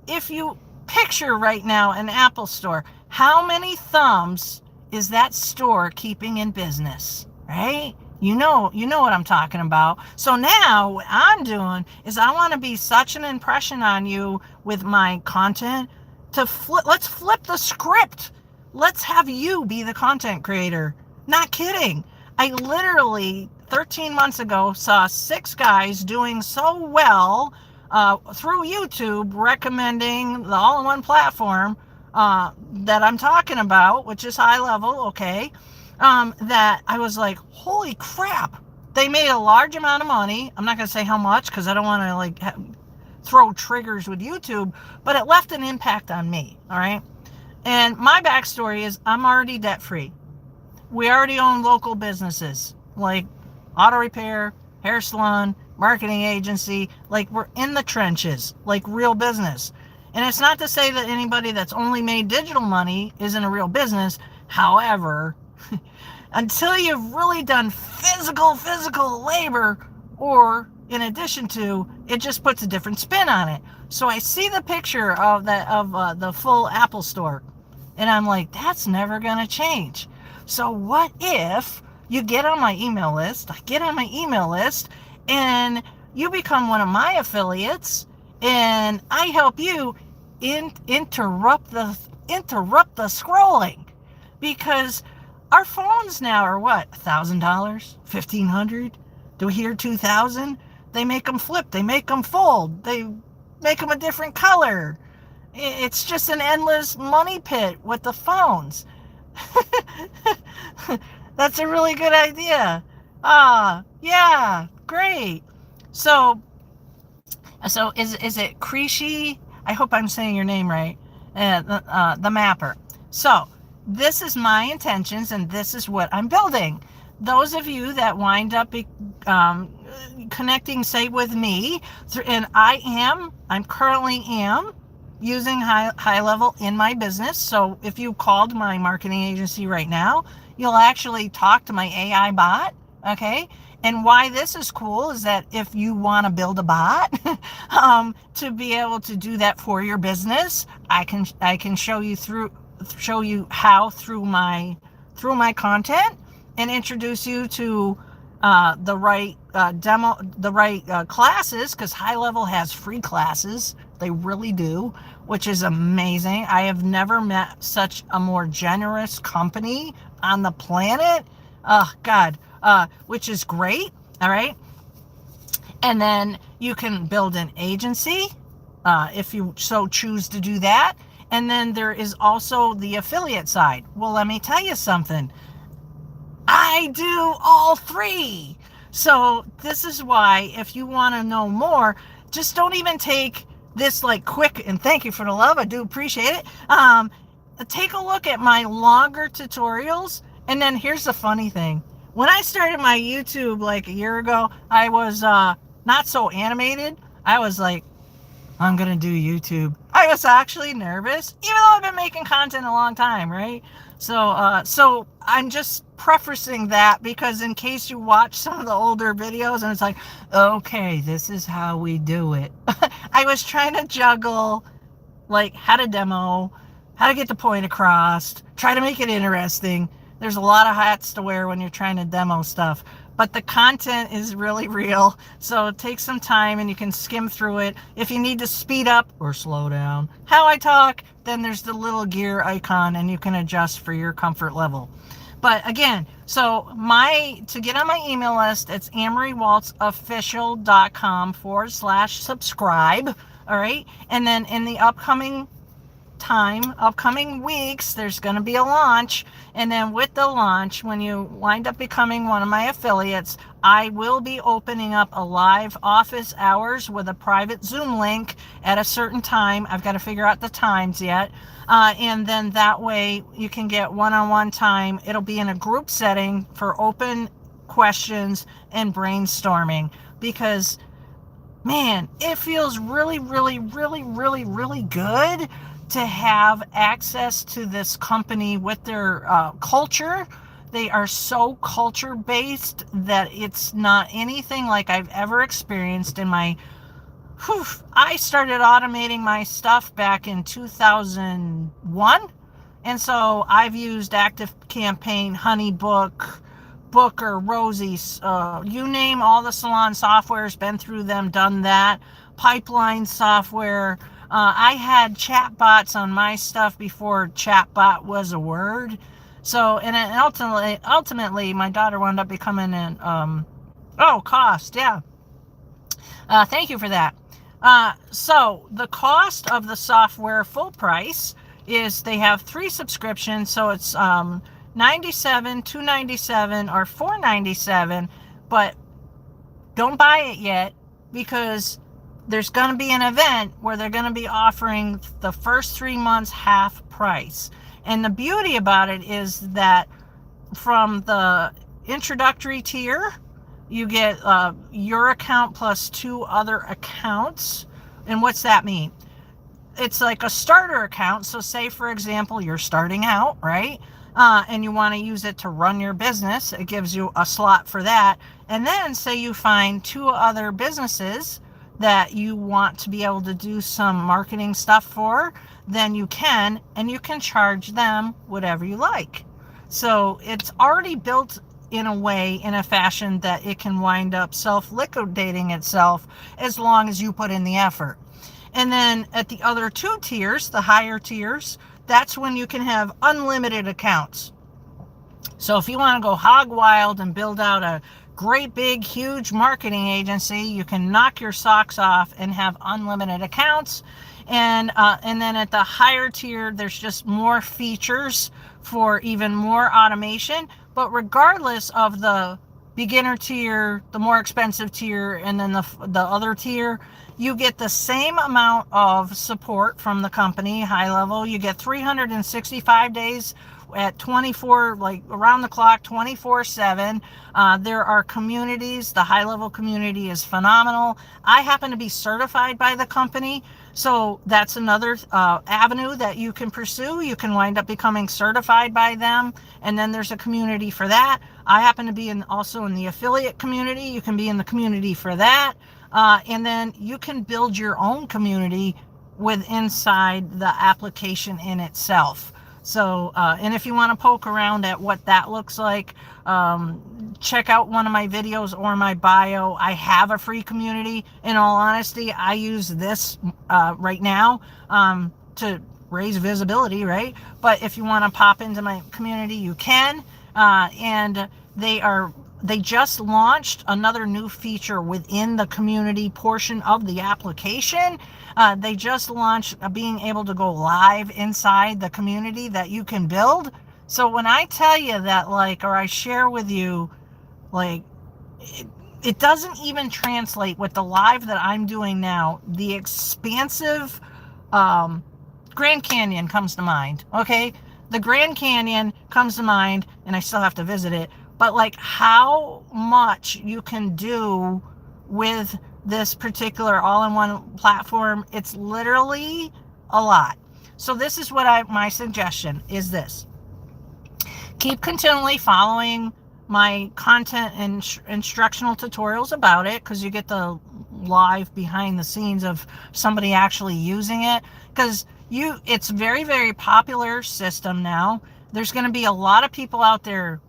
if you picture right now an Apple store, how many thumbs is that store keeping in business, right? You know what I'm talking about. So now what I'm doing is I want to be such an impression on you with my content let's flip the script. Let's have you be the content creator. Not kidding. I literally 13 months ago saw 6 guys doing so well through YouTube, recommending the all-in-one platform that I'm talking about, which is HighLevel, okay, that I was like, holy crap. They made a large amount of money. I'm not going to say how much because I don't want to throw triggers with YouTube, but it left an impact on me, all right? And my backstory is I'm already debt-free. We already own local businesses like auto repair, hair salon, marketing agency. Like, we're in the trenches, like real business. And it's not to say that anybody that's only made digital money isn't a real business. However, until you've really done physical labor, or in addition to, it just puts a different spin on it. So I see the picture of the full Apple store, and I'm like, that's never going to change. So what if you get on my email list, I get on my email list, and you become one of my affiliates, and I help you interrupt the scrolling, because our phones now are what, $1,000, $1,500? Do we hear 2,000? They make them flip, they make them fold, they make them a different color. It's just an endless money pit with the phones. That's a really good idea. Yeah, great. So is it Krishi? I hope I'm saying your name right. The mapper. So this is my intentions, and this is what I'm building. Those of you that wind up connecting, say, with me, and I'm currently using HighLevel in my business. So if you called my marketing agency right now, you'll actually talk to my AI bot, okay? And why this is cool is that if you want to build a bot to be able to do that for your business, I can show you how through my content, and introduce you to the right classes, because HighLevel has free classes. They really do, which is amazing. I have never met such a more generous company on the planet. Oh, God. Which is great. All right. And then you can build an agency if you so choose to do that. And then there is also the affiliate side. Well, let me tell you something. I do all 3. So this is why, if you want to know more, just don't even take this quick, and thank you for the love, I do appreciate it. Take a look at my longer tutorials. And then here's the funny thing. When I started my YouTube a year ago, I was not so animated. I was like, I'm gonna do YouTube. I was actually nervous, even though I've been making content a long time, right? So I'm just prefacing that, because in case you watch some of the older videos and it's like, okay, this is how we do it. I was trying to juggle how to demo, how to get the point across, try to make it interesting. There's a lot of hats to wear when you're trying to demo stuff, but the content is really real. So take some time and you can skim through it. If you need to speed up or slow down how I talk, then there's the little gear icon and you can adjust for your comfort level. But again, so to get on my email list, it's AmoryWaltsOfficial.com/subscribe. All right. And then in the upcoming weeks, there's going to be a launch. And then with the launch, when you wind up becoming one of my affiliates, I will be opening up a live office hours with a private Zoom link at a certain time. I've got to figure out the times yet. And then that way you can get one-on-one time. It'll be in a group setting for open questions and brainstorming, because man, it feels really, really, really, really, really good to have access to this company with their culture. They are so culture based that it's not anything like I've ever experienced in my I started automating my stuff back in 2001, and so I've used ActiveCampaign, HoneyBook, Booker, Rosie, you name all the salon softwares, been through them, done that. Pipeline software, I had chatbots on my stuff before chatbot was a word. So, and ultimately, my daughter wound up becoming cost. Yeah. Thank you for that. So the cost of the software full price is they have 3 subscriptions. So it's 97, 297, or 497. But don't buy it yet, because there's going to be an event where they're going to be offering the first 3 months half price. And the beauty about it is that from the introductory tier, you get your account plus 2 other accounts. And what's that mean? It's like a starter account. So say, for example, you're starting out, right? And you want to use it to run your business. It gives you a slot for that. And then say you find 2 other businesses that you want to be able to do some marketing stuff for, then you can, and you can charge them whatever you like. So it's already built in a way, in a fashion that it can wind up self-liquidating itself as long as you put in the effort. And then at the other 2 tiers, the higher tiers, that's when you can have unlimited accounts. So if you want to go hog wild and build out a great big huge marketing agency, you can knock your socks off and have unlimited accounts. And then at the higher tier, there's just more features for even more automation. But regardless of the beginner tier, the more expensive tier, and then the other tier, you get the same amount of support from the company, HighLevel. You get 365 days at 24, like around the clock, 24/7. There are communities. The HighLevel community is phenomenal. I happen to be certified by the company, so that's another avenue that you can pursue. You can wind up becoming certified by them, and then there's a community for that. I happen to be also in the affiliate community. You can be in the community for that. And then you can build your own community inside the application in itself. So, and if you want to poke around at what that looks like, check out one of my videos or my bio. I have a free community. In all honesty, I use this right now to raise visibility, right? But if you want to pop into my community, you can. And they just launched another new feature within the community portion of the application. They just launched being able to go live inside the community that you can build. So when I tell you that, or I share with you, it doesn't even translate with the live that I'm doing now. The expansive Grand Canyon comes to mind, okay? The Grand Canyon comes to mind, and I still have to visit it. But how much you can do with this particular all-in-one platform, it's literally a lot. So this is what my suggestion is this. Keep continually following my content and instructional tutorials about it, because you get the live behind the scenes of somebody actually using it, because it's very, very popular system now. There's going to be a lot of people out there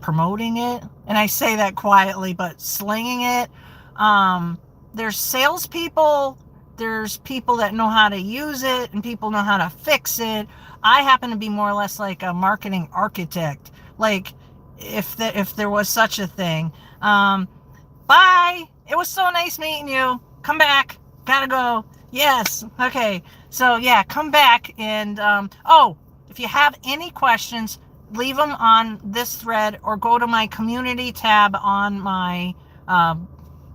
promoting it, and I say that quietly, but slinging it. There's salespeople, there's people that know how to use it, and people know how to fix it. I happen to be more or less like a marketing architect, if there was such a thing. Bye. It was so nice meeting you. Come back. Gotta go. Yes. Okay. So yeah, come back. And if you have any questions, leave them on this thread or go to my community tab on my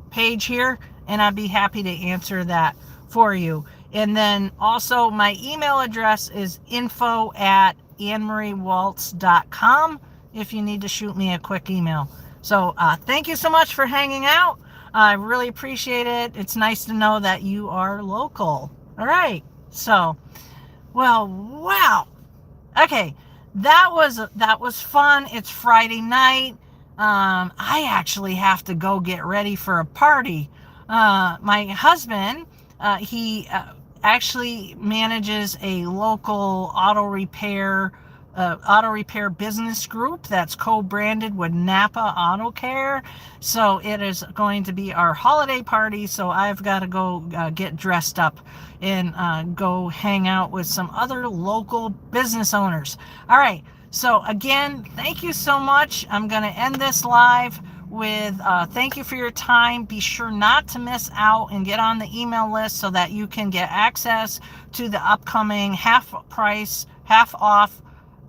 page here, and I'd be happy to answer that for you. And then also my email address is info@annemariewalts.com if you need to shoot me a quick email. So thank you so much for hanging out. I really appreciate it. It's nice to know that you are local. All right. So, well, wow. Okay. That was fun. It's Friday night. I actually have to go get ready for a party. My husband, he actually manages a local auto repair auto repair business group that's co-branded with Napa Auto Care. So it is going to be our holiday party. So I've got to go get dressed up and go hang out with some other local business owners. All right. So again, thank you so much. I'm going to end this live with thank you for your time. Be sure not to miss out and get on the email list so that you can get access to the upcoming half price, half off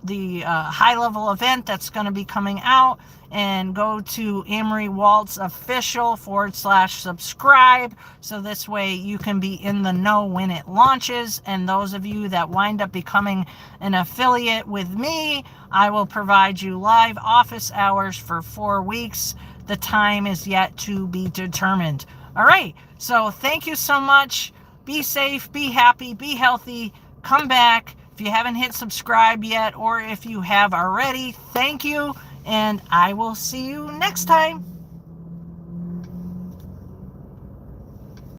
the HighLevel event that's going to be coming out. And go to Amory Walts official /subscribe. So this way you can be in the know when it launches. And those of you that wind up becoming an affiliate with me, I will provide you live office hours for 4 weeks. The time is yet to be determined. All right. So thank you so much. Be safe, be happy, be healthy. Come back. If you haven't hit subscribe yet, or if you have already, thank you. And I will see you next time.